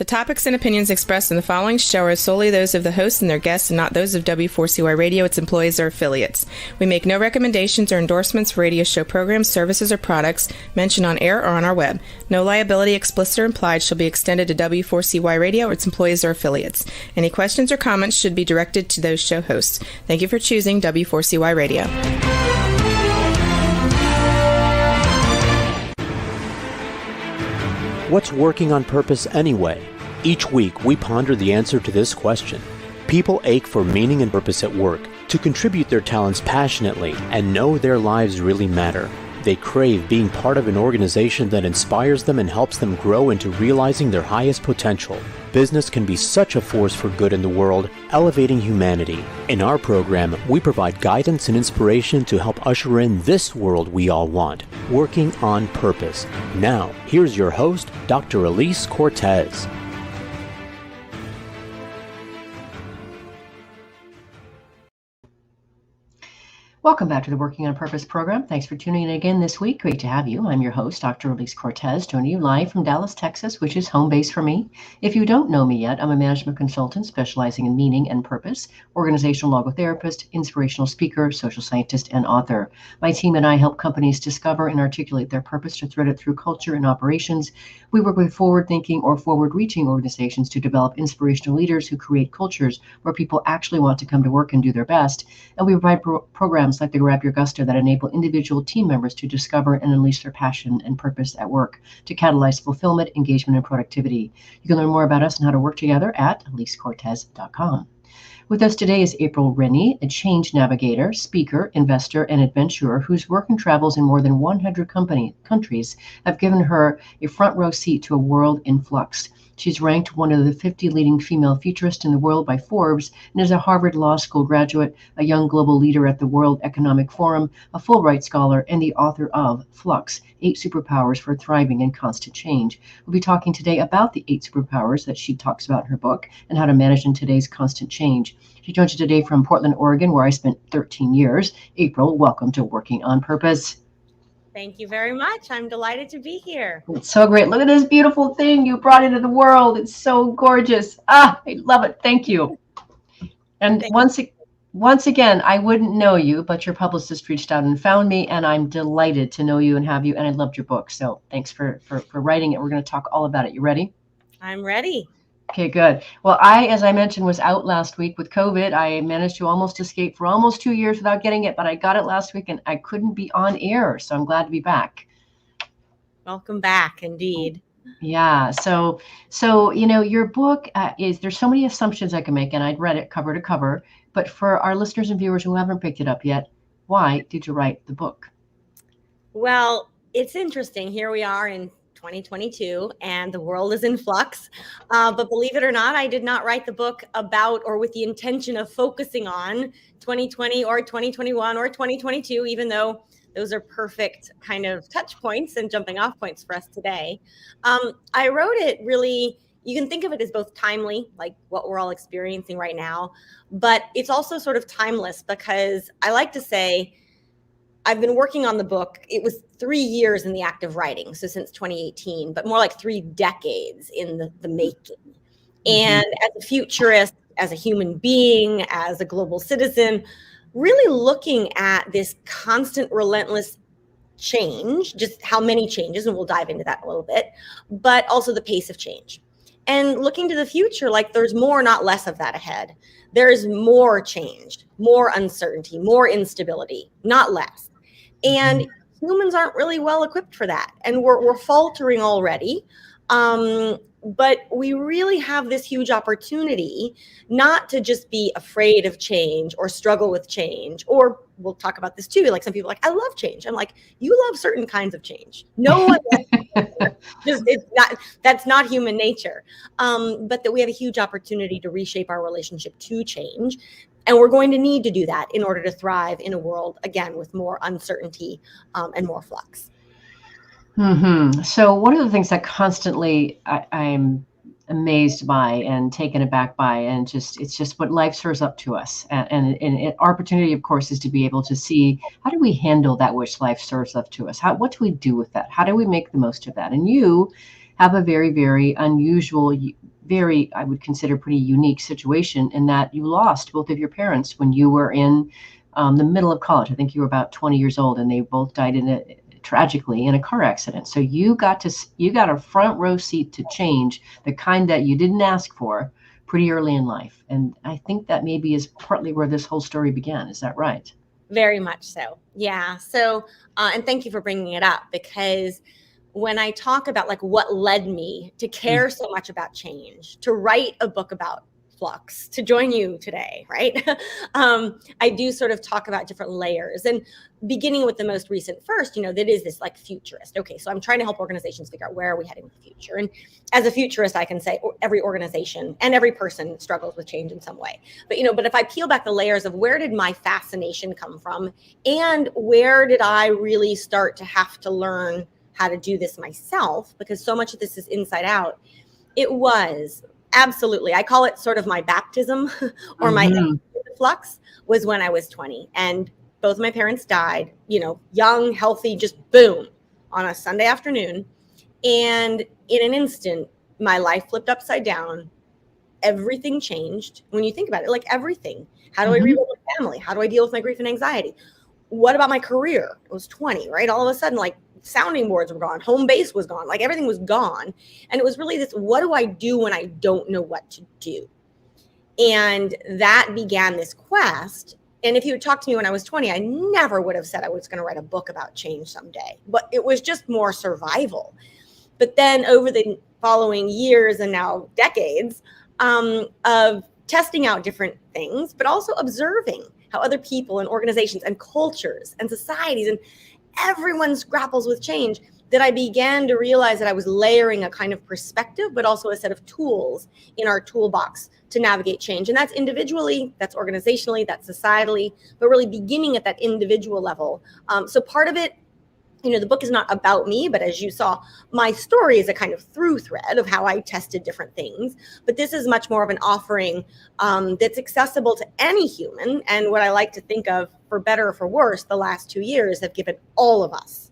The topics and opinions expressed in the following show are solely those of the host and their guests and not those of W4CY Radio, its employees, or affiliates. We make no recommendations or endorsements for radio show programs, services, or products mentioned on air or on our web. No liability, explicit or implied, shall be extended to W4CY Radio or its employees or affiliates. Any questions or comments should be directed to those show hosts. Thank you for choosing W4CY Radio. What's working on purpose anyway? Each week, we ponder the answer to this question. People ache for meaning and purpose at work, to contribute their talents passionately and know their lives really matter. They crave being part of an organization that inspires them and helps them grow into realizing their highest potential. Business can be such a force for good in the world, elevating humanity. In our program, we provide guidance and inspiration to help usher in this world we all want, working on purpose. Now, here's your host, Dr. Elise Cortez. Welcome back to the Working on Purpose program. Thanks for tuning in again this week. Great to have you. I'm your host, Dr. Elise Cortez, joining you live from Dallas, Texas, which is home base for me. If you don't know me yet, I'm a management consultant specializing in meaning and purpose, organizational logotherapist, inspirational speaker, social scientist, and author. My team and I help companies discover and articulate their purpose to thread it through culture and operations. We work with forward-thinking or forward-reaching organizations to develop inspirational leaders who create cultures where people actually want to come to work and do their best. And we provide programs like the Grab Your Gusto that enable individual team members to discover and unleash their passion and purpose at work to catalyze fulfillment, engagement, and productivity. You can learn more about us and how to work together at elisecortez.com. With us today is April Renny, a change navigator, speaker, investor, and adventurer whose work and travels in more than 100 countries have given her a front row seat to a world in flux. She's ranked one of the 50 leading female futurists in the world by Forbes and is a Harvard Law School graduate, a young global leader at the World Economic Forum, a Fulbright scholar, and the author of Flux, 8 Superpowers for Thriving in Constant Change. We'll be talking today about the 8 superpowers that she talks about in her book and how to manage in today's constant change. She joins you today from Portland, Oregon, where I spent 13 years. April, welcome to Working on Purpose. Thank you very much. I'm delighted to be here. It's so great. Look at this beautiful thing you brought into the world. It's so gorgeous. I love it. Thank you. And once again, I wouldn't know you, but your publicist reached out and found me, and I'm delighted to know you and have you. And I loved your book. So thanks for writing it. We're going to talk all about it. You ready? I'm ready. Okay, good. Well, as I mentioned, was out last week with COVID. I managed to almost escape for almost 2 years without getting it, but I got it last week and I couldn't be on air. So I'm glad to be back. Welcome back, indeed. Yeah. So, your book there's so many assumptions I can make, and I'd read it cover to cover, but for our listeners and viewers who haven't picked it up yet, why did you write the book? Well, it's interesting. Here we are in 2022 and the world is in flux. But believe it or not, I did not write the book about or with the intention of focusing on 2020 or 2021 or 2022, even though those are perfect kind of touch points and jumping off points for us today. I wrote it really, you can think of it as both timely, like what we're all experiencing right now, but it's also sort of timeless because I like to say, I've been working on the book. It was 3 years in the act of writing, so since 2018, but more like 3 decades in the making. And as a futurist, as a human being, as a global citizen, really looking at this constant, relentless change, just how many changes, and we'll dive into that a little bit, but also the pace of change. And looking to the future, like there's more, not less of that ahead. There's more change, more uncertainty, more instability, not less. And humans aren't really well equipped for that. And we're faltering already. But we really have this huge opportunity not to just be afraid of change or struggle with change, or we'll talk about this too. Like some people are like, I love change. I'm like, you love certain kinds of change. No one just that's not human nature. But that we have a huge opportunity to reshape our relationship to change. And we're going to need to do that in order to thrive in a world, again, with more uncertainty and more flux. So one of the things that constantly I'm amazed by and taken aback by, and it's just what life serves up to us. And our opportunity, of course, is to be able to see, how do we handle that which life serves up to us? What do we do with that? How do we make the most of that? And you have a very, very unusual, very, I would consider pretty unique situation in that you lost both of your parents when you were in the middle of college. I think you were about 20 years old, and they both died tragically in a car accident. So you got a front row seat to change, the kind that you didn't ask for, pretty early in life. And I think that maybe is partly where this whole story began. Is that right? Very much so. Yeah. So, and thank you for bringing it up, because when I talk about like what led me to care so much about change, to write a book about Flux, to join you today, right? I do sort of talk about different layers, and beginning with the most recent first, that is this like futurist. Okay, so I'm trying to help organizations figure out where are we heading in the future. And as a futurist, I can say every organization and every person struggles with change in some way. But if I peel back the layers of where did my fascination come from, and where did I really start to have to learn how to do this myself, because so much of this is inside out, it was absolutely, I call it sort of my baptism or my flux, was when I was 20. And both my parents died, young, healthy, just boom, on a Sunday afternoon. And in an instant, my life flipped upside down. Everything changed. When you think about it, like everything. How do I rebuild my family? How do I deal with my grief and anxiety? What about my career? It was 20, right? All of a sudden, like, sounding boards were gone, home base was gone, like everything was gone. And it was really this, what do I do when I don't know what to do? And that began this quest. And if you had talked to me when I was 20, I never would have said I was going to write a book about change someday, but it was just more survival. But then over the following years and now decades of testing out different things, but also observing how other people and organizations and cultures and societies and everyone grapples with change, that I began to realize that I was layering a kind of perspective, but also a set of tools in our toolbox to navigate change. And that's individually, that's organizationally, that's societally, but really beginning at that individual level. So part of it, the book is not about me, but as you saw, my story is a kind of through thread of how I tested different things. But this is much more of an offering that's accessible to any human. And what I like to think of, for better or for worse, the last 2 years have given all of us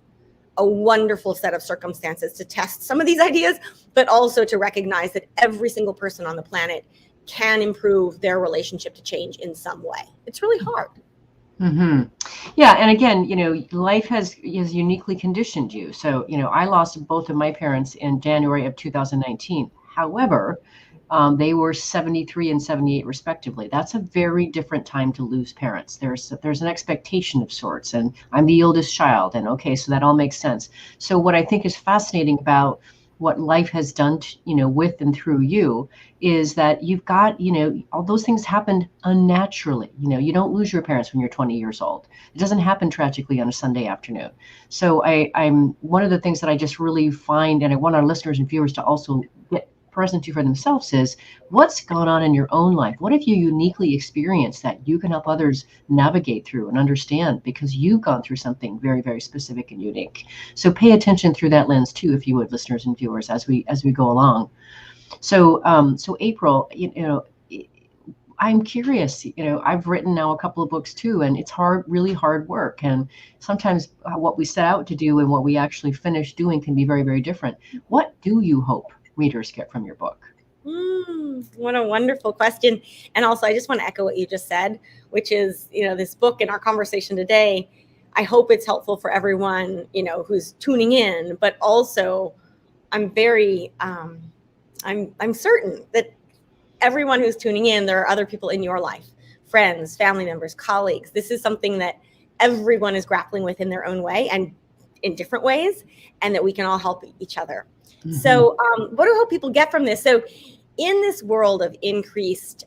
a wonderful set of circumstances to test some of these ideas, but also to recognize that every single person on the planet can improve their relationship to change in some way. It's really hard. Yeah. And again, life has uniquely conditioned you. So, I lost both of my parents in January of 2019. However, they were 73 and 78 respectively. That's a very different time to lose parents. There's an expectation of sorts, and I'm the oldest child. And okay, so that all makes sense. So what I think is fascinating about what life has done, with and through you, is that you've got, all those things happened unnaturally. You don't lose your parents when you're 20 years old. It doesn't happen tragically on a Sunday afternoon. So I'm one of the things that I just really find, and I want our listeners and viewers to also get present to for themselves, is what's gone on in your own life? What have you uniquely experienced that you can help others navigate through and understand, because you've gone through something very, very specific and unique. So pay attention through that lens too, if you would, listeners and viewers, as we go along. So April, I'm curious, I've written now a couple of books too, and it's really hard work. And sometimes what we set out to do and what we actually finish doing can be very, very different. What do you hope readers get from your book? What a wonderful question. And also, I just want to echo what you just said, which is, this book and our conversation today, I hope it's helpful for everyone, who's tuning in, but also I'm very, I'm certain that everyone who's tuning in, there are other people in your life, friends, family members, colleagues. This is something that everyone is grappling with in their own way and in different ways, and that we can all help each other. So what do I hope people get from this? So in this world of increased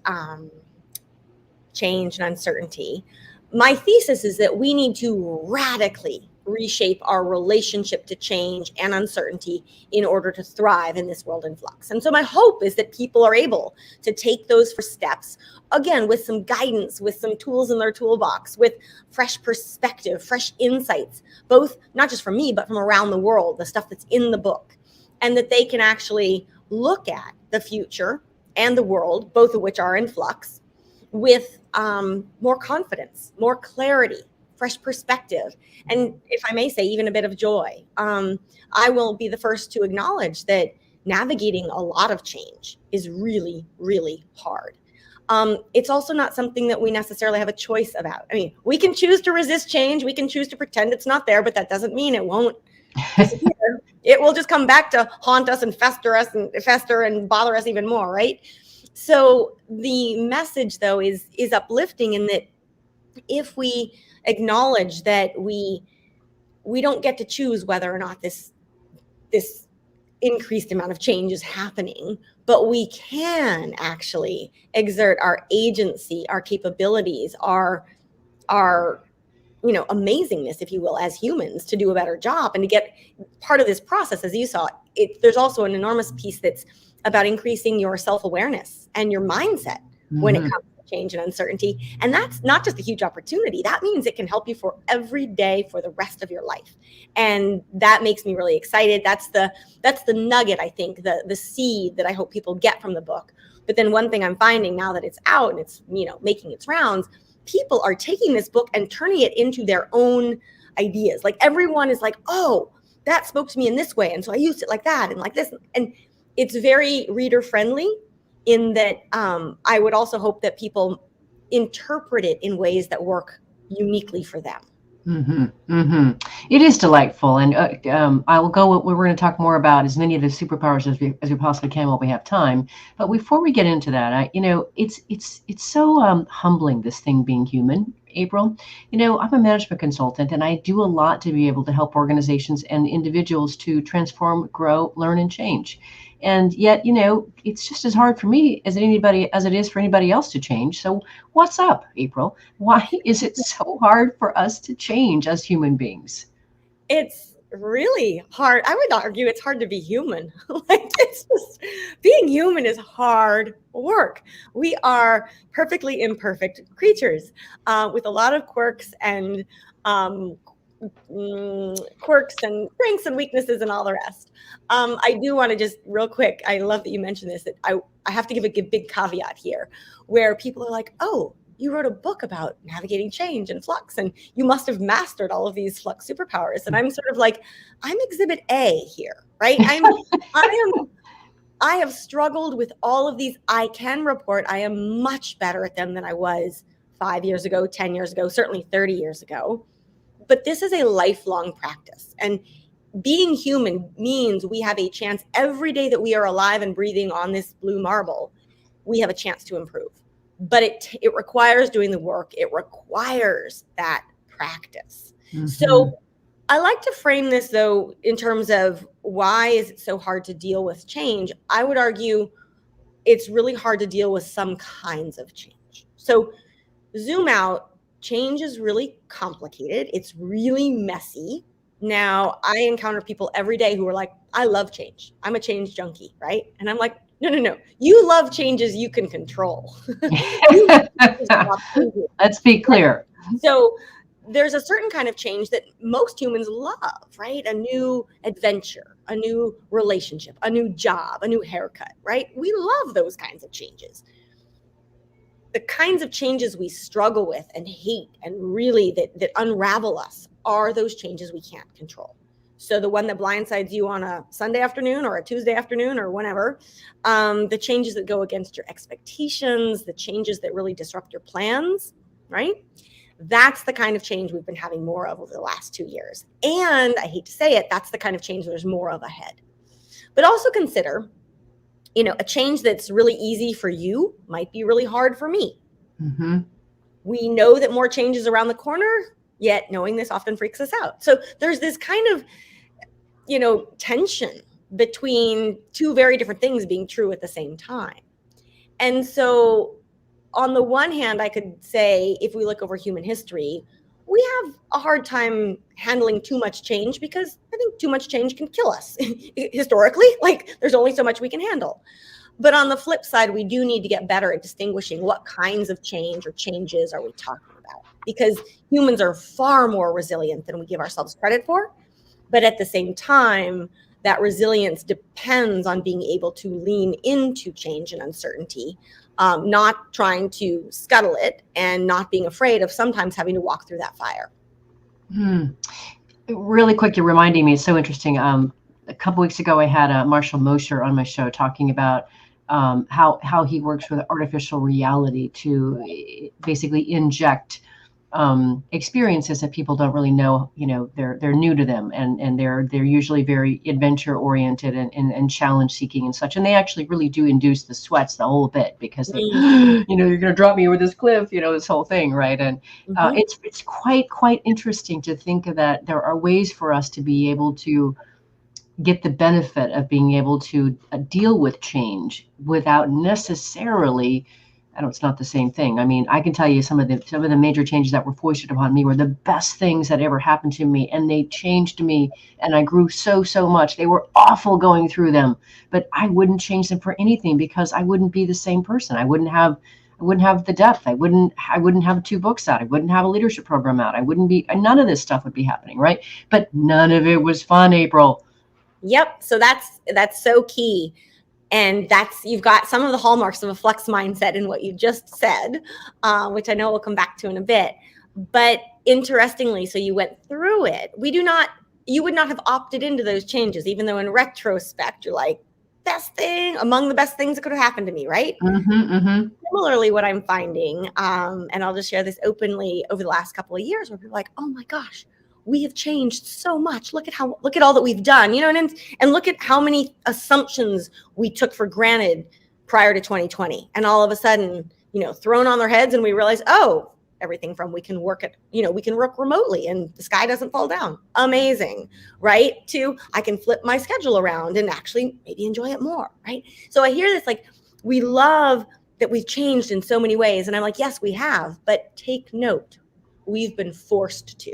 change and uncertainty, my thesis is that we need to radically reshape our relationship to change and uncertainty in order to thrive in this world in flux. And so my hope is that people are able to take those first steps, again, with some guidance, with some tools in their toolbox, with fresh perspective, fresh insights, both not just from me, but from around the world, the stuff that's in the book, and that they can actually look at the future and the world, both of which are in flux, with more confidence, more clarity, fresh perspective, and if I may say, even a bit of joy. I will be the first to acknowledge that navigating a lot of change is really, really hard. It's also not something that we necessarily have a choice about. I mean, we can choose to resist change. We can choose to pretend it's not there, but that doesn't mean it won't disappear. It will just come back to haunt us and fester and bother us even more, right? So the message, though, is uplifting in that if we acknowledge that we don't get to choose whether or not this increased amount of change is happening, but we can actually exert our agency, our capabilities, our amazingness, if you will, as humans, to do a better job and to get part of this process. As you saw, there's also an enormous piece that's about increasing your self-awareness and your mindset when it comes to change and uncertainty. And that's not just a huge opportunity. That means it can help you for every day for the rest of your life. And that makes me really excited. That's the nugget, I think, the seed that I hope people get from the book. But then one thing I'm finding now that it's out and it's, making its rounds, people are taking this book and turning it into their own ideas. Like everyone is like, oh, that spoke to me in this way. And so I used it like that and like this. And it's very reader friendly in that I would also hope that people interpret it in ways that work uniquely for them. It is delightful. And I will go, we're going to talk more about as many of the superpowers as we possibly can while we have time. But before we get into that, it's so humbling, this thing being human, April. I'm a management consultant and I do a lot to be able to help organizations and individuals to transform, grow, learn, and change. And yet, it's just as hard for me as it is for anybody else to change. So what's up, April? Why is it so hard for us to change as human beings? It's really hard. I would argue it's hard to be human. It's just, being human is hard work. We are perfectly imperfect creatures with a lot of quirks and strengths and weaknesses and all the rest. I do want to just real quick, I love that you mentioned this, that I have to give a big caveat here where people are like, oh, you wrote a book about navigating change and flux and you must have mastered all of these flux superpowers. And I'm sort of like, I'm exhibit A here, right? I have struggled with all of these. I can report I am much better at them than I was 5 years ago, 10 years ago, certainly 30 years ago. But this is a lifelong practice. And being human means we have a chance every day that we are alive and breathing on this blue marble, we have a chance to improve. But it requires doing the work. It requires that practice. So I like to frame this, though, in terms of why is it so hard to deal with change? I would argue it's really hard to deal with some kinds of change. So zoom out. Change is really complicated. It's really messy. Now, I encounter people every day who are like, I love change. I'm a change junkie, right? And I'm like, no. You love changes you can control. Let's be clear. So there's a certain kind of change that most humans love, right? A new adventure, a new relationship, a new job, a new haircut, right? We love those kinds of changes. The kinds of changes we struggle with and hate and really that unravel us are those changes we can't control. So the one that blindsides you on a Sunday afternoon or a Tuesday afternoon or whenever, the changes that go against your expectations, the changes that really disrupt your plans, right? That's the kind of change we've been having more of over the last 2 years. And I hate to say it, that's the kind of change there's more of ahead. But also consider, a change that's really easy for you might be really hard for me. We know that more change is around the corner, yet knowing this often freaks us out. So there's this kind of, tension between two very different things being true at the same time. And so on the one hand, I could say, if we look over human history, we have a hard time handling too much change because I think too much change can kill us historically. Like there's only so much we can handle. But on the flip side, we do need to get better at distinguishing what kinds of change or changes are we talking about, because humans are far more resilient than we give ourselves credit for. But at the same time, that resilience depends on being able to lean into change and uncertainty, not trying to scuttle it and not being afraid of sometimes having to walk through that fire. Really quick, you're reminding me, it's so interesting. a couple weeks ago, I had Marshall Mosher on my show talking about how he works with artificial reality to basically inject experiences that people don't really know. They're new to them, and they're usually very adventure oriented and challenge seeking and such. And they actually really do induce the sweats the whole bit, because they, you're going to drop me over this cliff, this whole thing, right? And it's quite interesting to think of that. There are ways for us to be able to get the benefit of being able to deal with change without necessarily. I know it's not the same thing. I mean, I can tell you some of the major changes that were foisted upon me were the best things that ever happened to me, and they changed me, and I grew so much. They were awful going through them, but I wouldn't change them for anything, because I wouldn't be the same person. I wouldn't have the depth. I wouldn't have 2 books out. I wouldn't have a leadership program out. None of this stuff would be happening, right? But none of it was fun, April. Yep. So that's so key. And you've got some of the hallmarks of a flux mindset in what you just said, which I know we'll come back to in a bit. But interestingly, so you went through it. You would not have opted into those changes, even though in retrospect, you're like, among the best things that could have happened to me, right? Similarly, what I'm finding, and I'll just share this openly over the last couple of years, where people are like, oh my gosh, we have changed so much. Look at all that we've done, and look at how many assumptions we took for granted prior to 2020. And all of a sudden, thrown on their heads, and we realize, everything from we can work remotely and the sky doesn't fall down. Amazing, right? To I can flip my schedule around and actually maybe enjoy it more, right? So I hear this, like, we love that we've changed in so many ways. And I'm like, yes, we have, but take note, we've been forced to.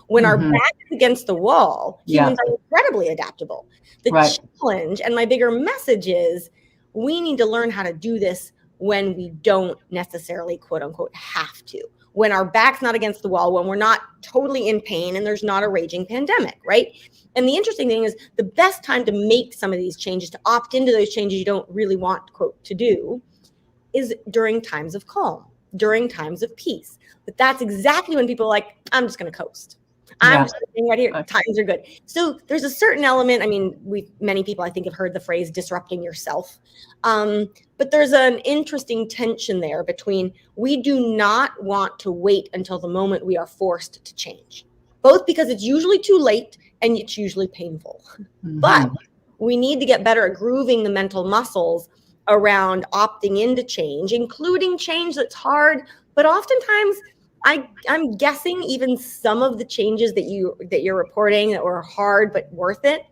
When our back is against the wall, humans are incredibly adaptable. The challenge, and my bigger message is, we need to learn how to do this when we don't necessarily, quote unquote, have to. When our back's not against the wall, when we're not totally in pain and there's not a raging pandemic, right? And the interesting thing is, the best time to make some of these changes, to opt into those changes you don't really want, quote, to do, is during times of calm, during times of peace. But that's exactly when people are like, I'm just going to coast. I'm just sitting right here. Times are good. So there's a certain element. I mean, many people, I think, have heard the phrase disrupting yourself. But there's an interesting tension there between, we do not want to wait until the moment we are forced to change, both because it's usually too late and it's usually painful. But we need to get better at grooving the mental muscles around opting into change, including change that's hard, but oftentimes I'm guessing even some of the changes that you're reporting that were hard but worth it,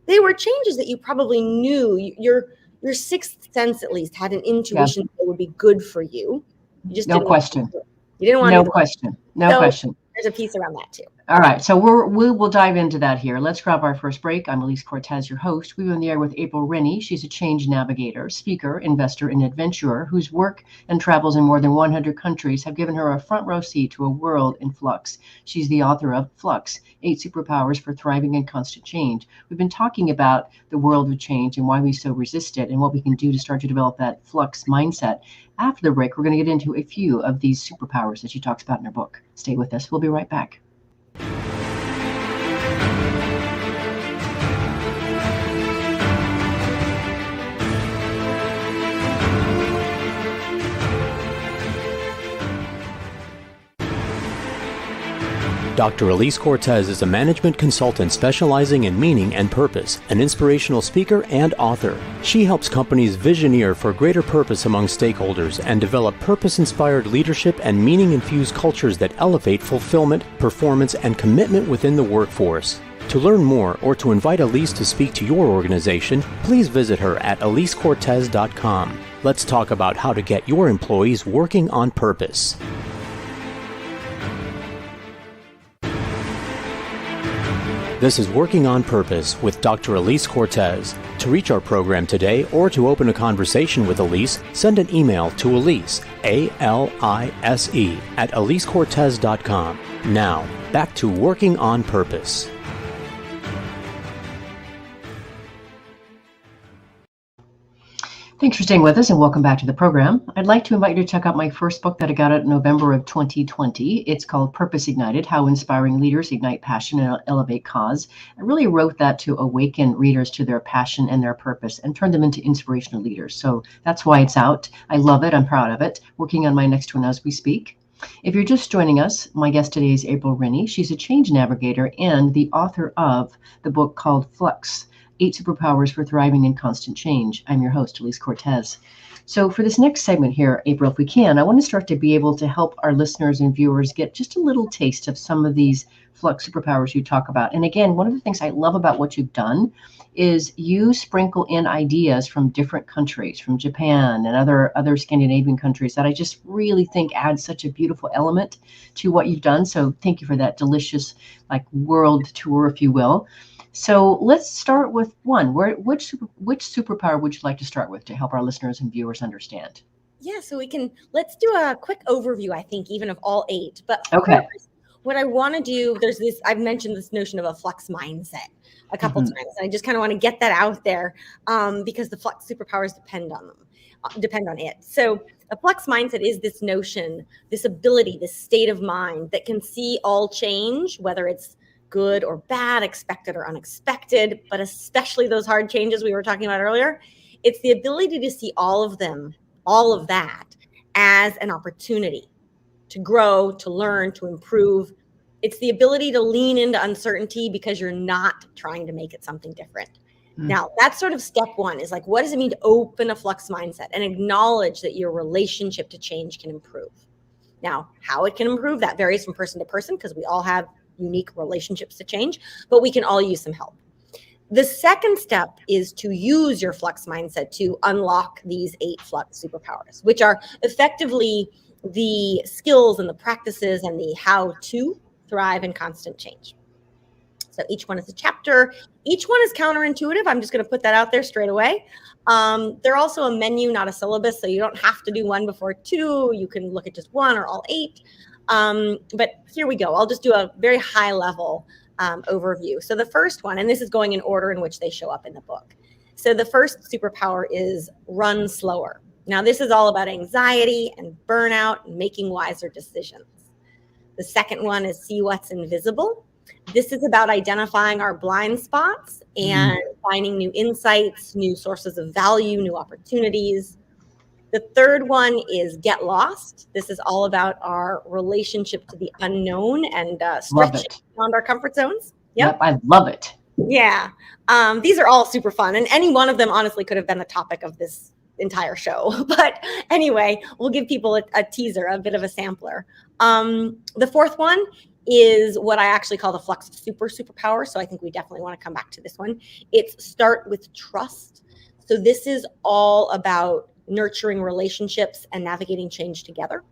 they were changes that you probably knew, your sixth sense at least had an intuition that would be good for you. You just didn't want to. You didn't want to. No question. There's a piece around that too. All right, so we'll dive into that here. Let's grab our first break. I'm Elise Cortez, your host. We're on the air with April Renny. She's a change navigator, speaker, investor, and adventurer whose work and travels in more than 100 countries have given her a front row seat to a world in flux. She's the author of Flux, 8 Superpowers for Thriving in Constant Change. We've been talking about the world of change and why we so resist it and what we can do to start to develop that flux mindset. After the break, we're going to get into a few of these superpowers that she talks about in her book. Stay with us. We'll be right back. Dr. Elise Cortez is a management consultant specializing in meaning and purpose, an inspirational speaker and author. She helps companies visioneer for greater purpose among stakeholders and develop purpose-inspired leadership and meaning-infused cultures that elevate fulfillment, performance, and commitment within the workforce. To learn more or to invite Elise to speak to your organization, please visit her at elisecortez.com. Let's talk about how to get your employees working on purpose. This is Working on Purpose with Dr. Elise Cortez. To reach our program today or to open a conversation with Elise, send an email to Elise, A-L-I-S-E, at elisecortez.com. Now, back to Working on Purpose. Thanks for staying with us and welcome back to the program. I'd like to invite you to check out my first book that I got out in November of 2020. It's called Purpose Ignited, How Inspiring Leaders Ignite Passion and Elevate Cause. I really wrote that to awaken readers to their passion and their purpose and turn them into inspirational leaders. So that's why it's out. I love it. I'm proud of it. Working on my next one as we speak. If you're just joining us, my guest today is April Renny. She's a change navigator and the author of the book called Flux, 8 Superpowers for Thriving in Constant Change. I'm your host, Elise Cortez. So for this next segment here, April, if we can, I want to start to be able to help our listeners and viewers get just a little taste of some of these Flux superpowers you talk about. And again, one of the things I love about what you've done is you sprinkle in ideas from different countries, from Japan and other Scandinavian countries that I just really think add such a beautiful element to what you've done. So thank you for that delicious world tour, if you will. So let's start with one. Which superpower would you like to start with to help our listeners and viewers understand? Yeah, so let's do a quick overview, I think, even of all 8. But okay. First, what I want to do, I've mentioned this notion of a flux mindset a couple times. And I just kind of want to get that out there because the flux superpowers depend on it. So a flux mindset is this notion, this ability, this state of mind that can see all change, whether it's good or bad, expected or unexpected, but especially those hard changes we were talking about earlier. It's the ability to see all of them, all of that, as an opportunity to grow, to learn, to improve. It's the ability to lean into uncertainty because you're not trying to make it something different. Now, that's sort of step one, is what does it mean to open a flux mindset and acknowledge that your relationship to change can improve? Now, how it can improve, that varies from person to person because we all have unique relationships to change, but we can all use some help. The second step is to use your flux mindset to unlock these 8 flux superpowers, which are effectively the skills and the practices and the how to thrive in constant change. So each one is a chapter. Each one is counterintuitive. I'm just going to put that out there straight away. They're also a menu, not a syllabus, so you don't have to do 1 before 2. You can look at just 1 or all 8. But here we go. I'll just do a very high level overview. So the first one, and this is going in order in which they show up in the book. So the first superpower is run slower. Now, this is all about anxiety and burnout and making wiser decisions. The second one is see what's invisible. This is about identifying our blind spots and finding new insights, new sources of value, new opportunities. The third one is get lost. This is all about our relationship to the unknown and stretching beyond our comfort zones. Yep, I love it. Yeah. These are all super fun. And any one of them honestly could have been the topic of this entire show. But anyway, we'll give people a teaser, a bit of a sampler. The fourth one is what I actually call the flux superpower. So I think we definitely want to come back to this one. It's start with trust. So this is all about nurturing relationships and navigating change together.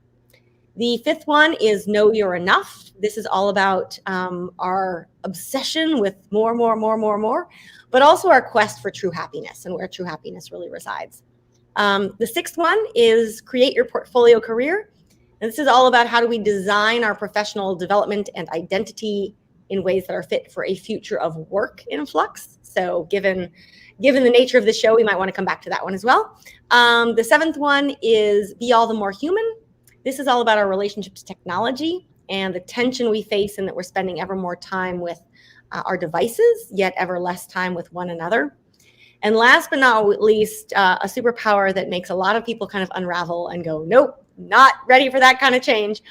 The fifth one is know you're enough. This is all about our obsession with more, but also our quest for true happiness and where true happiness really resides. The sixth one is create your portfolio career. And this is all about how do we design our professional development and identity in ways that are fit for a future of work in flux. So given the nature of the show, we might want to come back to that one as well. The seventh one is be all the more human. This is all about our relationship to technology and the tension we face in that we're spending ever more time with our devices, yet ever less time with one another. And last but not least, a superpower that makes a lot of people kind of unravel and go, nope, not ready for that kind of change.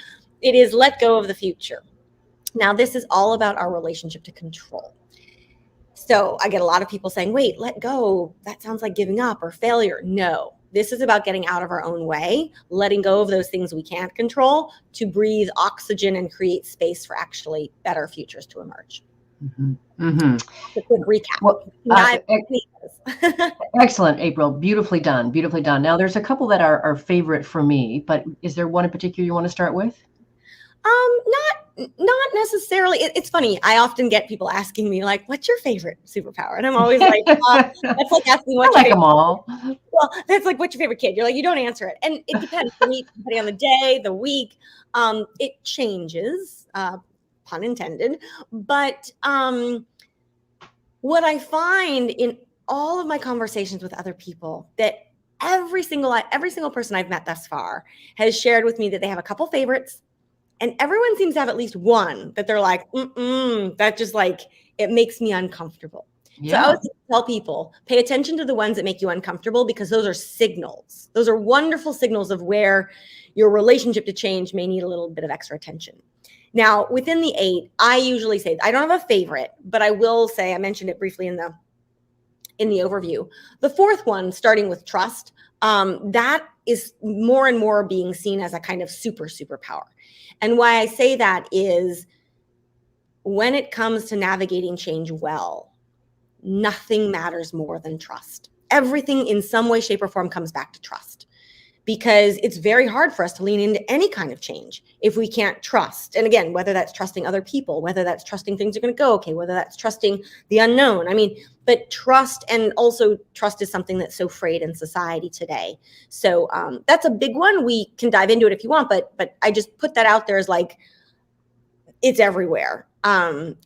It is let go of the future. Now, this is all about our relationship to control. So I get a lot of people saying, wait, let go. That sounds like giving up or failure. No, this is about getting out of our own way, letting go of those things we can't control to breathe oxygen and create space for actually better futures to emerge. A quick recap. Well, excellent, April. Beautifully done. Beautifully done. Now, there's a couple that are favorite for me, but is there one in particular you want to start with? Not necessarily. It's funny. I often get people asking me like, what's your favorite superpower? And I'm always like, that's like asking what's your favorite. Them all. Well, that's like, what's your favorite kid? You're like, you don't answer it. And it depends depending on the day, the week. It changes, pun intended. But what I find in all of my conversations with other people that every single person I've met thus far has shared with me that they have a couple favorites, and everyone seems to have at least one that they're like, that just like, it makes me uncomfortable. Yeah. So I always tell people, pay attention to the ones that make you uncomfortable, because those are signals. Those are wonderful signals of where your relationship to change may need a little bit of extra attention. Now, within the 8, I usually say, I don't have a favorite, but I will say, I mentioned it briefly in the overview. The 4th one, starting with trust, that is more and more being seen as a kind of superpower. And why I say that is, when it comes to navigating change well, nothing matters more than trust. Everything in some way, shape, or form comes back to trust, because it's very hard for us to lean into any kind of change if we can't trust. And again, whether that's trusting other people, whether that's trusting things are going to go okay, whether that's trusting the unknown. I mean, but trust, and also trust is something that's so frayed in society today. So that's a big one. We can dive into it if you want, but I just put that out there as like, it's everywhere.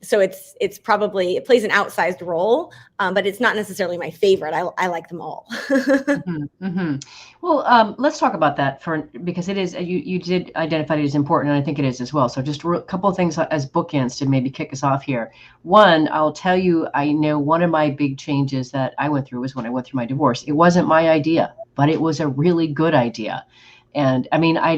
So it's probably, it plays an outsized role, but it's not necessarily my favorite. I like them all. Well, let's talk about that because it is, you did identify it as important, and I think it is as well. So just a couple of things as bookends to maybe kick us off here. One, I'll tell you, I know one of my big changes that I went through was when I went through my divorce. It wasn't my idea, but it was a really good idea. And I mean, I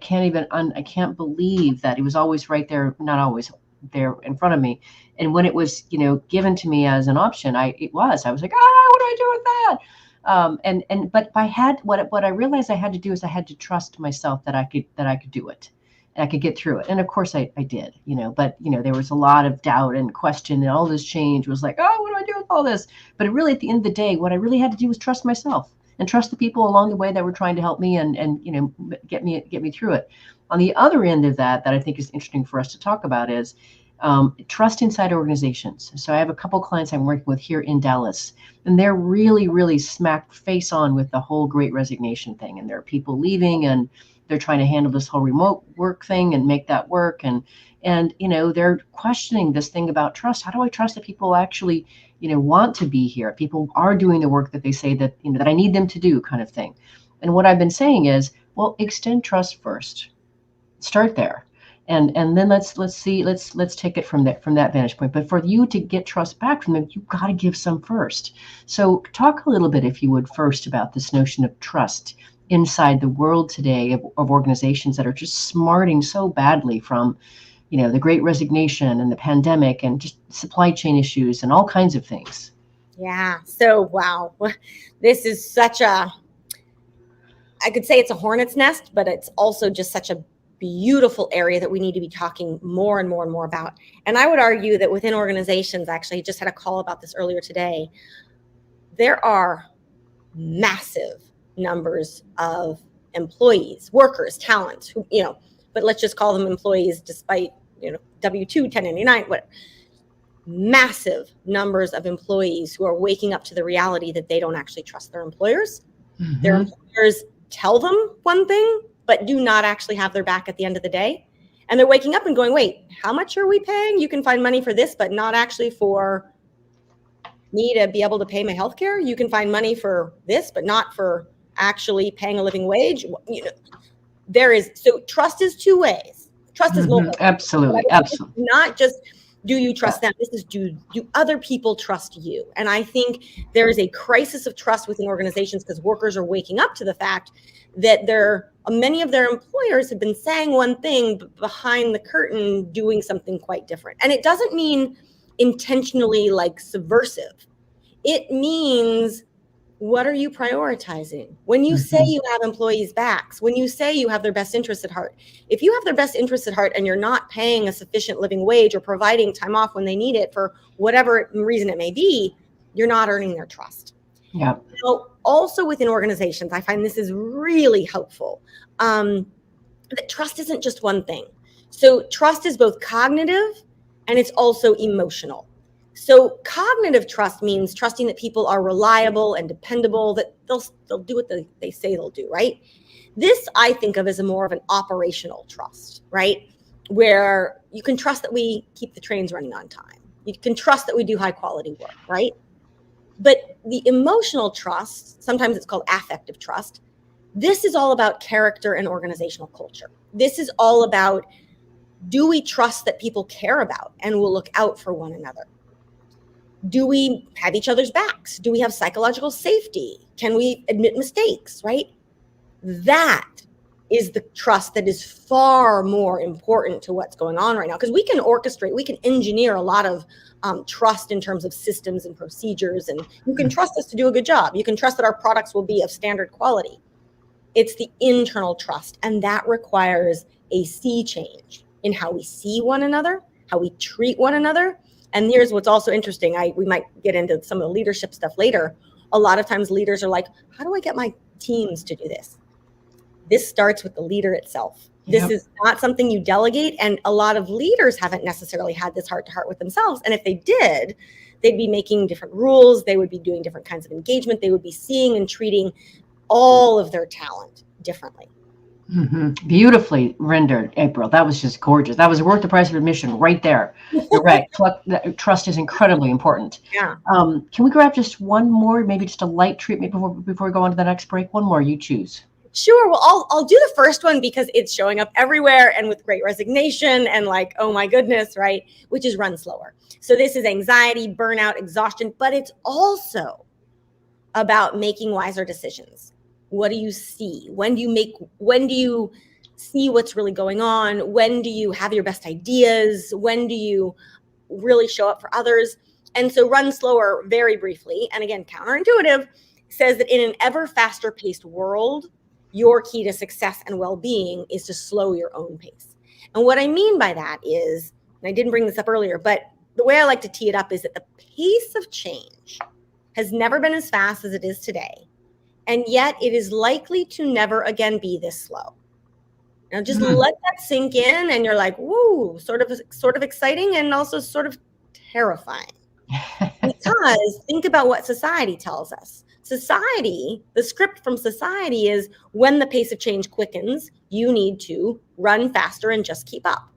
can't believe that it was always right there, not always there in front of me. And when it was, given to me as an option, I was like, what do I do with that? But what I realized I had to do is I had to trust myself that I could do it, and I could get through it. And of course I did, but there was a lot of doubt and question, and all this change was like, what do I do with all this? But really, at the end of the day, what I really had to do was trust myself and trust the people along the way that were trying to help me and get me through it. On the other end of that I think is interesting for us to talk about is trust inside organizations. So I have a couple clients I'm working with here in Dallas, and they're really, really smacked face on with the whole Great Resignation thing. And there are people leaving, and they're trying to handle this whole remote work thing and make that work. And they're questioning this thing about trust. How do I trust that people actually want to be here? People are doing the work that they say that that I need them to do, kind of thing. And what I've been saying is, well, extend trust first. Start there, and then let's take it from that vantage point. But for you to get trust back from them, you've got to give some first. So talk a little bit, if you would, first about this notion of trust inside the world today of organizations that are just smarting so badly from the Great Resignation and the pandemic and just supply chain issues and all kinds of things. Yeah. So, wow, this is I could say it's a hornet's nest, but it's also just such a beautiful area that we need to be talking more and more and more about. And I would argue that within organizations, actually, I just had a call about this earlier today, there are massive numbers of employees, workers, talent, who, but let's just call them employees despite, W-2, 1099, whatever. Massive numbers of employees who are waking up to the reality that they don't actually trust their employers. Mm-hmm. Their employers tell them one thing, but do not actually have their back at the end of the day. And they're waking up and going, wait, how much are we paying? You can find money for this, but not actually for me to be able to pay my healthcare. You can find money for this, but not for actually paying a living wage. So trust is two ways. Trust is multiple. Absolutely. Not just, do you trust them? This is, do other people trust you? And I think there is a crisis of trust within organizations because workers are waking up to the fact that many of their employers have been saying one thing, but behind the curtain doing something quite different. And it doesn't mean intentionally like subversive. It means, what are you prioritizing? When you say you have employees' backs, when you say you have their best interests at heart, if you have their best interests at heart and you're not paying a sufficient living wage or providing time off when they need it for whatever reason it may be, you're not earning their trust. Yeah. So also within organizations, I find this is really helpful. That trust isn't just one thing. So trust is both cognitive and it's also emotional. So cognitive trust means trusting that people are reliable and dependable, that they'll do what they say they'll do, right? This I think of as more of an operational trust, right? Where you can trust that we keep the trains running on time. You can trust that we do high quality work, right? But the emotional trust, sometimes it's called affective trust. This is all about character and organizational culture. This is all about, do we trust that people care about and will look out for one another? Do we have each other's backs? Do we have psychological safety? Can we admit mistakes, right? That is the trust that is far more important to what's going on right now, because we can orchestrate, we can engineer a lot of trust in terms of systems and procedures, and you can trust us to do a good job. You can trust that our products will be of standard quality. It's the internal trust, and that requires a sea change in how we see one another, how we treat one another. And here's what's also interesting. We might get into some of the leadership stuff later. A lot of times leaders are like, how do I get my teams to do this? This starts with the leader itself. This is not something you delegate. And a lot of leaders haven't necessarily had this heart-to-heart with themselves. And if they did, they'd be making different rules. They would be doing different kinds of engagement. They would be seeing and treating all of their talent differently. Mm-hmm. Beautifully rendered, April. That was just gorgeous. That was worth the price of admission right there. You're right. Trust is incredibly important. Yeah. Can we grab just one more, maybe just a light treatment before we go on to the next break? One more, you choose. Sure. Well, I'll do the first one because it's showing up everywhere and with great resignation and like, oh my goodness, right? Which is run slower. So this is anxiety, burnout, exhaustion, but it's also about making wiser decisions. What do you see? When do you see what's really going on? When do you have your best ideas? When do you really show up for others? And so run slower, very briefly, and again, counterintuitive, says that in an ever faster paced world, your key to success and well-being is to slow your own pace. And what I mean by that is, and I didn't bring this up earlier, but the way I like to tee it up is that the pace of change has never been as fast as it is today. And yet it is likely to never again be this slow. Now just let that sink in, and you're like, whoa, sort of exciting and also sort of terrifying. Because think about what society tells us. Society, the script from society is, when the pace of change quickens, you need to run faster and just keep up.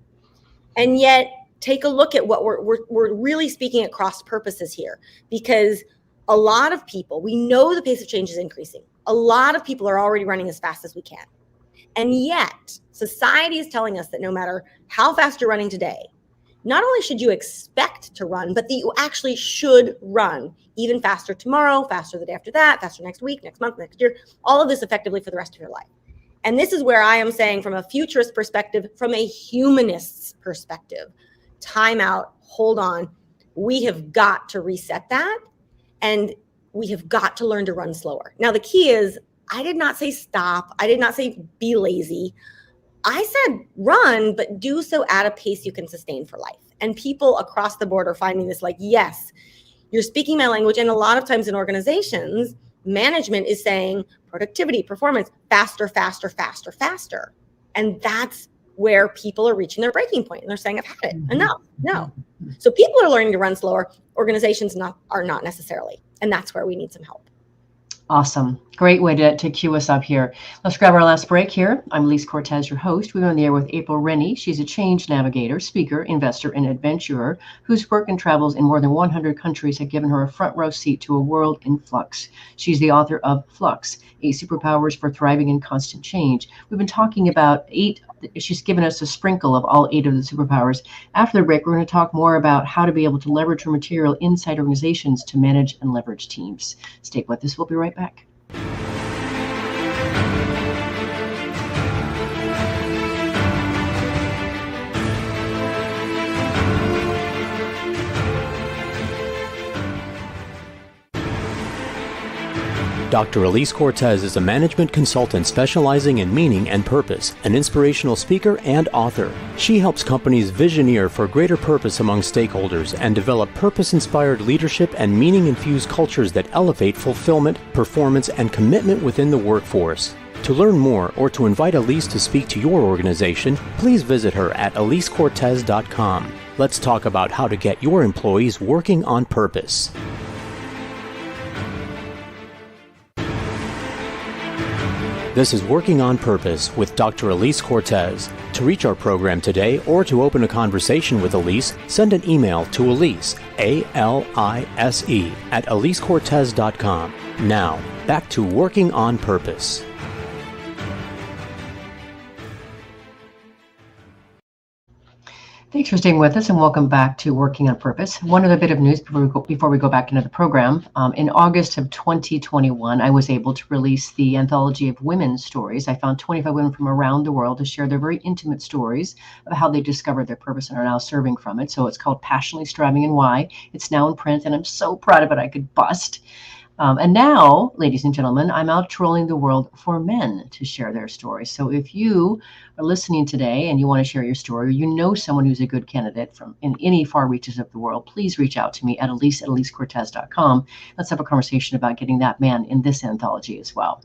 And yet take a look at what we're really speaking at cross purposes here, because a lot of people, we know the pace of change is increasing. A lot of people are already running as fast as we can. And yet society is telling us that no matter how fast you're running today, not only should you expect to run, but that you actually should run even faster tomorrow, faster the day after that, faster next week, next month, next year, all of this effectively for the rest of your life. And this is where I am saying, from a futurist perspective, from a humanist's perspective, time out, hold on. We have got to reset that, and we have got to learn to run slower. Now, the key is, I did not say stop. I did not say be lazy. I said run, but do so at a pace you can sustain for life. And people across the board are finding this, like, yes, you're speaking my language. And a lot of times in organizations, management is saying productivity, performance, faster, faster, faster, faster. And that's where people are reaching their breaking point. And they're saying, I've had it, enough, no. So people are learning to run slower. Organizations are not necessarily. And that's where we need some help. Awesome. Great way to cue us up here. Let's grab our last break here. I'm Elise Cortez, your host. We're on the air with April Renny. She's a change navigator, speaker, investor, and adventurer whose work and travels in more than 100 countries have given her a front row seat to a world in flux. She's the author of Flux, 8 Superpowers for Thriving in Constant Change. We've been talking about 8. She's given us a sprinkle of all 8 of the superpowers. After the break, we're going to talk more about how to be able to leverage her material inside organizations to manage and leverage teams. Stay with us. We'll be right back. Dr. Elise Cortez is a management consultant specializing in meaning and purpose, an inspirational speaker and author. She helps companies visioneer for greater purpose among stakeholders and develop purpose-inspired leadership and meaning-infused cultures that elevate fulfillment, performance, and commitment within the workforce. To learn more or to invite Elise to speak to your organization, please visit her at elisecortez.com. Let's talk about how to get your employees working on purpose. This is Working on Purpose with Dr. Elise Cortez. To reach our program today or to open a conversation with Elise, send an email to Elise, A-L-I-S-E, at EliseCortez.com. Now, back to Working on Purpose. Thanks for staying with us and welcome back to Working on Purpose. One other bit of news before we go back into the program. In August of 2021, I was able to release the anthology of women's stories. I found 25 women from around the world to share their very intimate stories of how they discovered their purpose and are now serving from it. So it's called Passionately Striving and Why. It's now in print and I'm so proud of it I could bust. And now, ladies and gentlemen, I'm out trolling the world for men to share their stories. So if you are listening today and you want to share your story, or you know someone who's a good candidate from in any far reaches of the world, please reach out to me at Elise@EliseCortez.com. Let's have a conversation about getting that man in this anthology as well.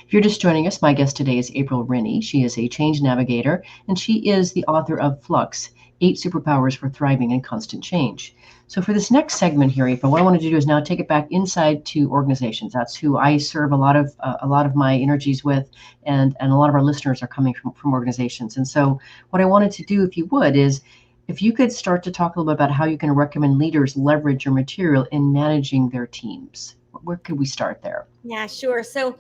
If you're just joining us, my guest today is April Renny. She is a change navigator, and she is the author of Flux, 8 Superpowers for Thriving in Constant Change. So for this next segment here, April, what I wanted to do is now take it back inside to organizations. That's who I serve a lot of my energies with, and a lot of our listeners are coming from organizations. And so what I wanted to do, if you would, is if you could start to talk a little bit about how you can recommend leaders leverage your material in managing their teams. Where could we start there? Yeah, sure. So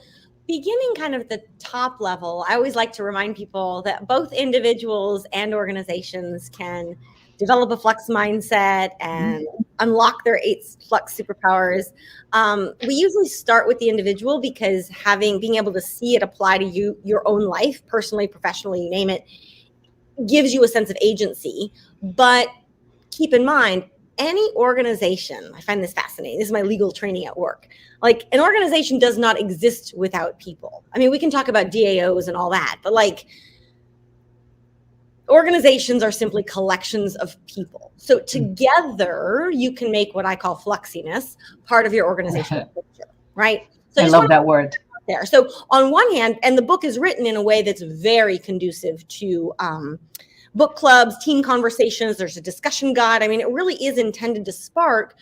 beginning kind of at the top level, I always like to remind people that both individuals and organizations can develop a flux mindset and unlock their 8 flux superpowers. We usually start with the individual because being able to see it apply to you, your own life, personally, professionally, you name it, gives you a sense of agency. But keep in mind, any organization, I find this fascinating. This is my legal training at work. Like, an organization does not exist without people. I mean, we can talk about DAOs and all that, but like, organizations are simply collections of people. So together you can make what I call fluxiness part of your organizational culture, right? So I love that word. There. So on one hand, and the book is written in a way that's very conducive to book clubs, team conversations. There's a discussion guide. I mean, it really is intended to spark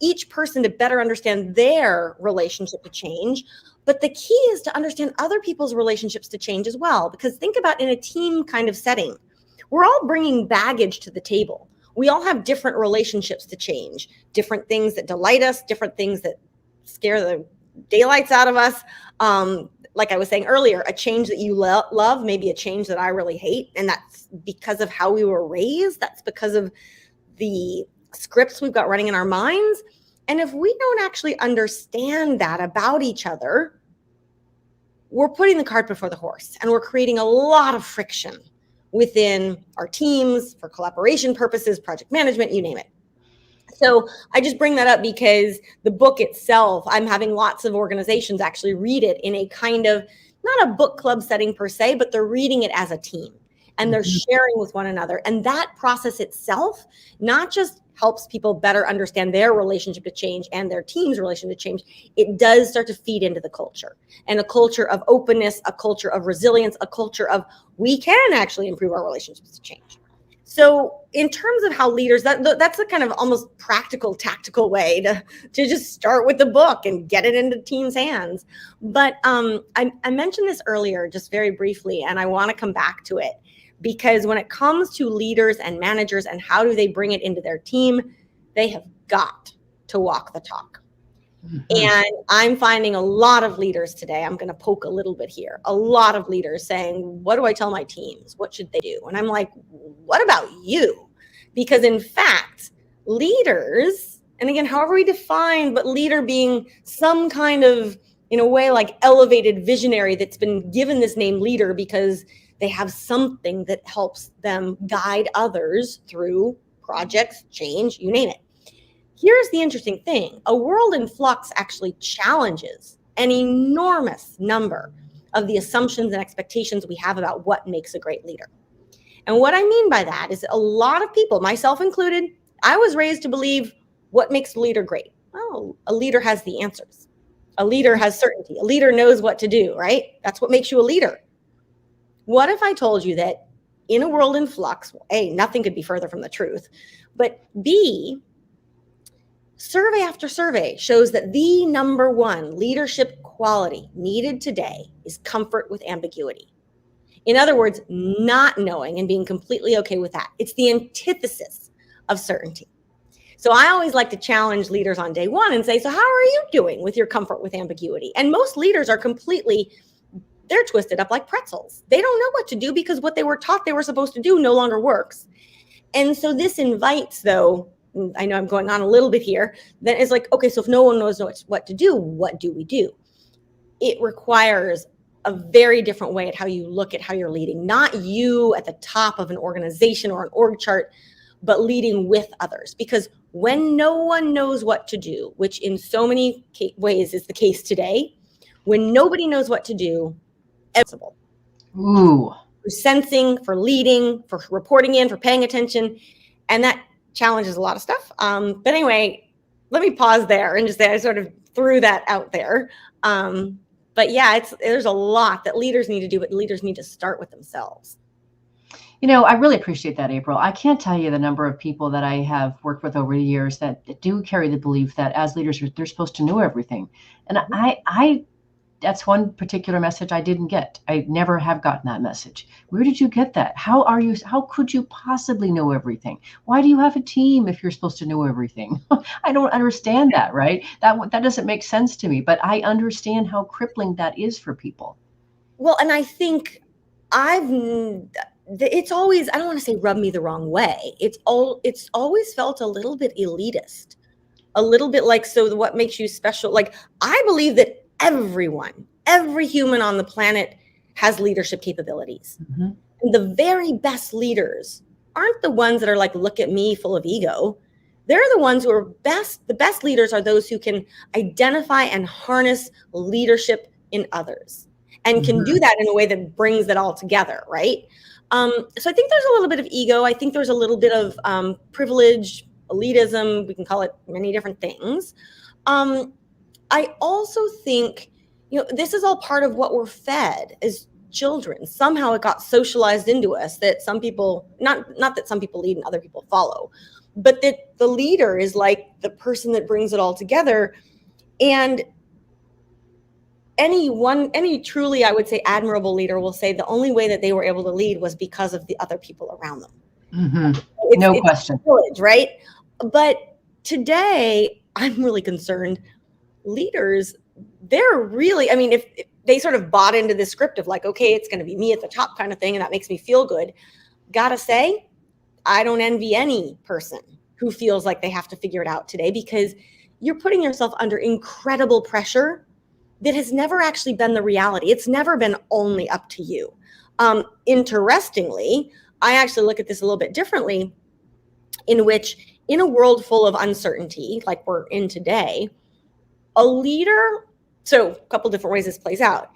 each person to better understand their relationship to change. But the key is to understand other people's relationships to change as well. Because think about in a team kind of setting, we're all bringing baggage to the table. We all have different relationships to change, different things that delight us, different things that scare the daylights out of us. Like I was saying earlier, a change that you love, maybe a change that I really hate. And that's because of how we were raised. That's because of the scripts we've got running in our minds. And if we don't actually understand that about each other, we're putting the cart before the horse and we're creating a lot of friction within our teams for collaboration purposes, project management, you name it. So I just bring that up because the book itself, I'm having lots of organizations actually read it in a kind of, not a book club setting per se, but they're reading it as a team and they're sharing with one another. And that process itself not just helps people better understand their relationship to change and their team's relationship to change, it does start to feed into the culture, and a culture of openness, a culture of resilience, a culture of we can actually improve our relationships to change. So in terms of how leaders, that's a kind of almost practical, tactical way to just start with the book and get it into teams' hands. But I mentioned this earlier, just very briefly, and I want to come back to it. Because when it comes to leaders and managers and how do they bring it into their team, they have got to walk the talk. And I'm finding a lot of leaders today, I'm going to poke a little bit here, a lot of leaders saying, what do I tell my teams? What should they do? And I'm like, what about you? Because in fact, leaders, and again, however we define, but leader being some kind of, in a way, like elevated visionary that's been given this name leader because they have something that helps them guide others through projects, change, you name it. Here's the interesting thing. A world in flux actually challenges an enormous number of the assumptions and expectations we have about what makes a great leader. And what I mean by that is a lot of people, myself included, I was raised to believe what makes a leader great. Oh, a leader has the answers. A leader has certainty. A leader knows what to do, right? That's what makes you a leader. What if I told you that in a world in flux, A, nothing could be further from the truth, but B, survey after survey shows that the number one leadership quality needed today is comfort with ambiguity. In other words, not knowing and being completely okay with that. It's the antithesis of certainty. So I always like to challenge leaders on day one and say, so how are you doing with your comfort with ambiguity? And most leaders are they're twisted up like pretzels. They don't know what to do because what they were taught they were supposed to do no longer works. And so this invites, though, I know I'm going on a little bit here, then it's like, okay, so if no one knows what to do, what do we do? It requires a very different way at how you look at how you're leading, not you at the top of an organization or an org chart, but leading with others. Because when no one knows what to do, which in so many ways is the case today, when nobody knows what to do, possible. Ooh. For sensing, for leading, for reporting in, for paying attention. And that challenges a lot of stuff. But anyway, let me pause there and just say I sort of threw that out there. But yeah, there's a lot that leaders need to do, but leaders need to start with themselves. I really appreciate that, April. I can't tell you the number of people that I have worked with over the years that do carry the belief that as leaders, they're supposed to know everything. And I that's one particular message I didn't get. I never have gotten that message. Where did you get that? How could you possibly know everything? Why do you have a team if you're supposed to know everything? I don't understand that, right? That doesn't make sense to me, but I understand how crippling that is for people. Well, and I think it's always, I don't want to say rub me the wrong way. It's always felt a little bit elitist, a little bit like, so what makes you special? Like, I believe that every human on the planet has leadership capabilities. Mm-hmm. And the very best leaders aren't the ones that are like, look at me, full of ego. They're the ones who are best. The best leaders are those who can identify and harness leadership in others and can do that in a way that brings it all together, right? So I think there's a little bit of ego. I think there's a little bit of privilege, elitism. We can call it many different things. I also think, this is all part of what we're fed as children. Somehow it got socialized into us that some people, not that some people lead and other people follow, but that the leader is like the person that brings it all together. And any truly, I would say, admirable leader will say the only way that they were able to lead was because of the other people around them. Mm-hmm. No question. Privilege, right? But today, I'm really concerned. Leaders, they're really, if they sort of bought into this script of like, okay, it's going to be me at the top kind of thing, and that makes me feel good. Gotta say, I don't envy any person who feels like they have to figure it out today, because you're putting yourself under incredible pressure that has never actually been the reality. It's never been only up to you. Interestingly, I actually look at this a little bit differently, in which in a world full of uncertainty, like we're in today, a leader, so a couple different ways this plays out.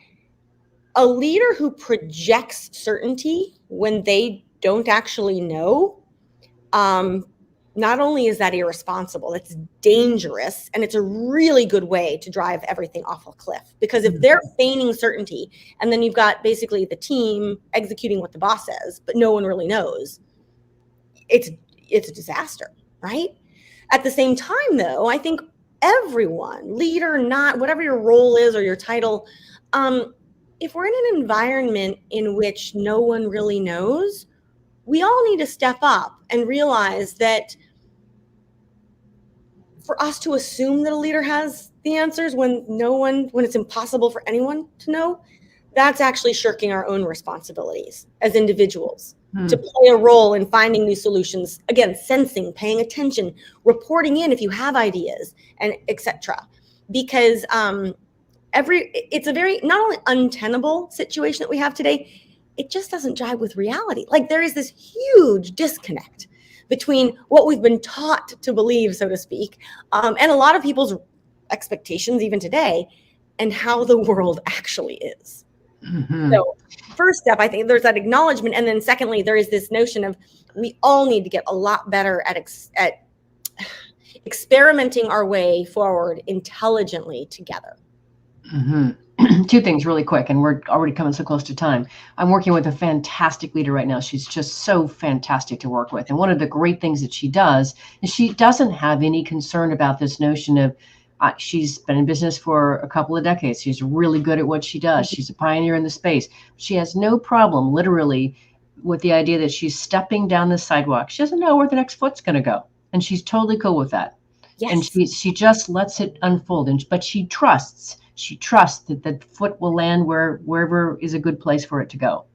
A leader who projects certainty when they don't actually know, not only is that irresponsible, it's dangerous, and it's a really good way to drive everything off a cliff. Because if they're feigning certainty, and then you've got basically the team executing what the boss says, but no one really knows, it's a disaster, right? At the same time, though, I think everyone, leader, not whatever your role is or your title, if we're in an environment in which no one really knows, we all need to step up and realize that for us to assume that a leader has the answers when it's impossible for anyone to know, that's actually shirking our own responsibilities as individuals to play a role in finding new solutions. Again, sensing, paying attention, reporting in if you have ideas, and etc. Because it's a very not only untenable situation that we have today, it just doesn't jive with reality. Like, there is this huge disconnect between what we've been taught to believe, so to speak, and a lot of people's expectations even today, and how the world actually is. Mm-hmm. So first step, I think there's that acknowledgement. And then secondly, there is this notion of we all need to get a lot better at experimenting our way forward intelligently together. Mm-hmm. Two things really quick, and we're already coming so close to time. I'm working with a fantastic leader right now. She's just so fantastic to work with. And one of the great things that she does is she doesn't have any concern about this notion of she's been in business for a couple of decades. She's really good at what she does. She's a pioneer in the space. She has no problem, literally, with the idea that she's stepping down the sidewalk. She doesn't know where the next foot's going to go. And she's totally cool with that. Yes. And she just lets it unfold. But she trusts that the foot will land wherever is a good place for it to go.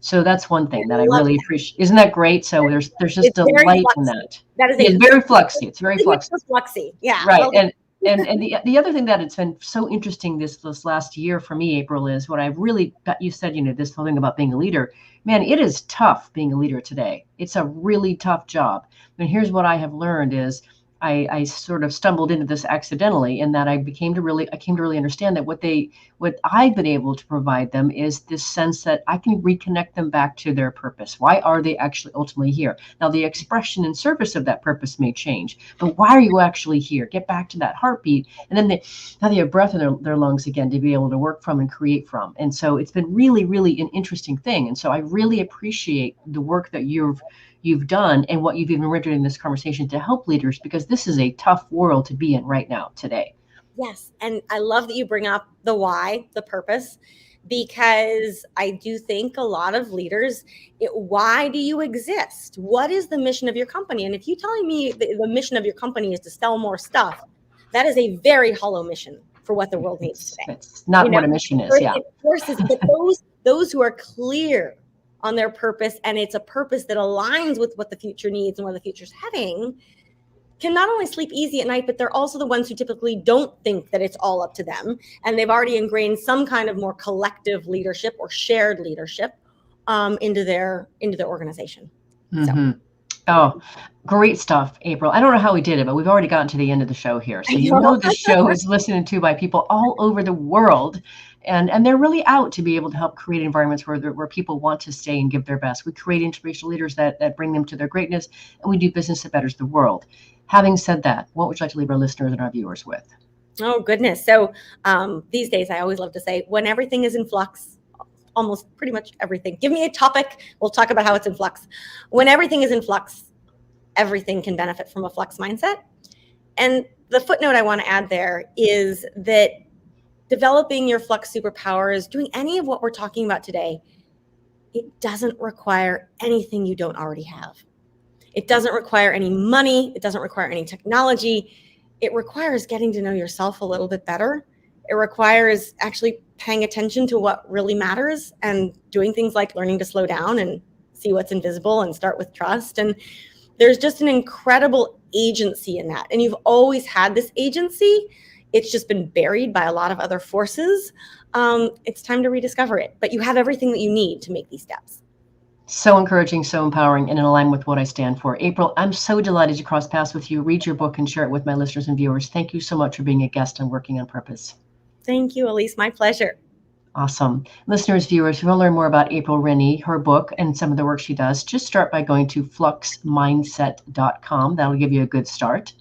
So that's one thing that I really appreciate. Isn't that great? So there's just a light in that. That is very fluxy. It's very fluxy. Yeah. Right. And the other thing that it's been so interesting this last year for me, April, is what I've really got. You said, this whole thing about being a leader. Man, it is tough being a leader today. It's a really tough job. And here's what I have learned is I sort of stumbled into this accidentally, in that I came to really understand that what I've been able to provide them is this sense that I can reconnect them back to their purpose. Why are they actually ultimately here? Now, the expression and service of that purpose may change, but why are you actually here? Get back to that heartbeat. And then now they have breath in their lungs again to be able to work from and create from. And so it's been really, really an interesting thing. And so I really appreciate the work that you've done and what you've even rendered in this conversation to help leaders, because this is a tough world to be in right now today. Yes. And I love that you bring up the why, the purpose, because I do think a lot of leaders, why do you exist? What is the mission of your company? And if you're telling me the mission of your company is to sell more stuff, that is a very hollow mission for what the world needs today. It's not what a mission is. Yeah. But those who are clear on their purpose, and it's a purpose that aligns with what the future needs and where the future's heading, can not only sleep easy at night, but they're also the ones who typically don't think that it's all up to them. And they've already ingrained some kind of more collective leadership or shared leadership into their organization. Mm-hmm. So. Oh, great stuff, April. I don't know how we did it, but we've already gotten to the end of the show here. So the show is listened to by people all over the world. And they're really out to be able to help create environments where people want to stay and give their best. We create inspirational leaders that bring them to their greatness, and we do business that betters the world. Having said that, what would you like to leave our listeners and our viewers with? Oh, goodness. So these days, I always love to say, when everything is in flux, almost pretty much everything. Give me a topic. We'll talk about how it's in flux. When everything is in flux, everything can benefit from a flux mindset. And the footnote I want to add there is that developing your flux superpowers, doing any of what we're talking about today, it doesn't require anything you don't already have. It doesn't require any money. It doesn't require any technology. It requires getting to know yourself a little bit better. It requires actually paying attention to what really matters and doing things like learning to slow down and see what's invisible and start with trust. And there's just an incredible agency in that. And you've always had this agency. It's just been buried by a lot of other forces. It's time to rediscover it. But you have everything that you need to make these steps. So encouraging, so empowering, and in alignment with what I stand for. April, I'm so delighted to cross paths with you, read your book, and share it with my listeners and viewers. Thank you so much for being a guest on Working on Purpose. Thank you, Elise. My pleasure. Awesome. Listeners, viewers, if you want to learn more about April Renny, her book, and some of the work she does, just start by going to fluxmindset.com. That'll give you a good start.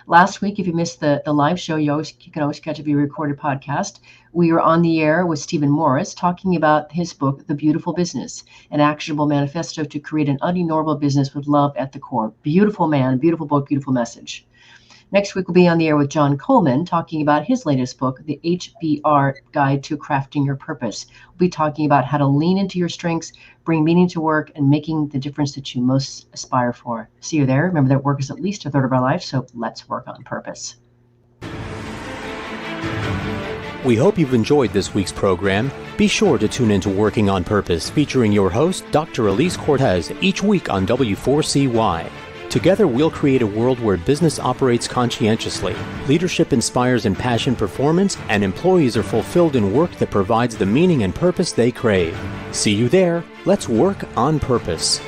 Last week, if you missed the live show, you can always catch a recorded podcast. We were on the air with Stephen Morris talking about his book, The Beautiful Business, an actionable manifesto to create an unenormal business with love at the core. Beautiful man, beautiful book, beautiful message. Next week, we'll be on the air with John Coleman talking about his latest book, The HBR Guide to Crafting Your Purpose. We'll be talking about how to lean into your strengths, bring meaning to work, and making the difference that you most aspire for. See you there. Remember that work is at least a third of our life, so let's work on purpose. We hope you've enjoyed this week's program. Be sure to tune into Working on Purpose, featuring your host, Dr. Elise Cortez, each week on W4CY. Together, we'll create a world where business operates conscientiously, leadership inspires impassioned performance, and employees are fulfilled in work that provides the meaning and purpose they crave. See you there. Let's work on purpose.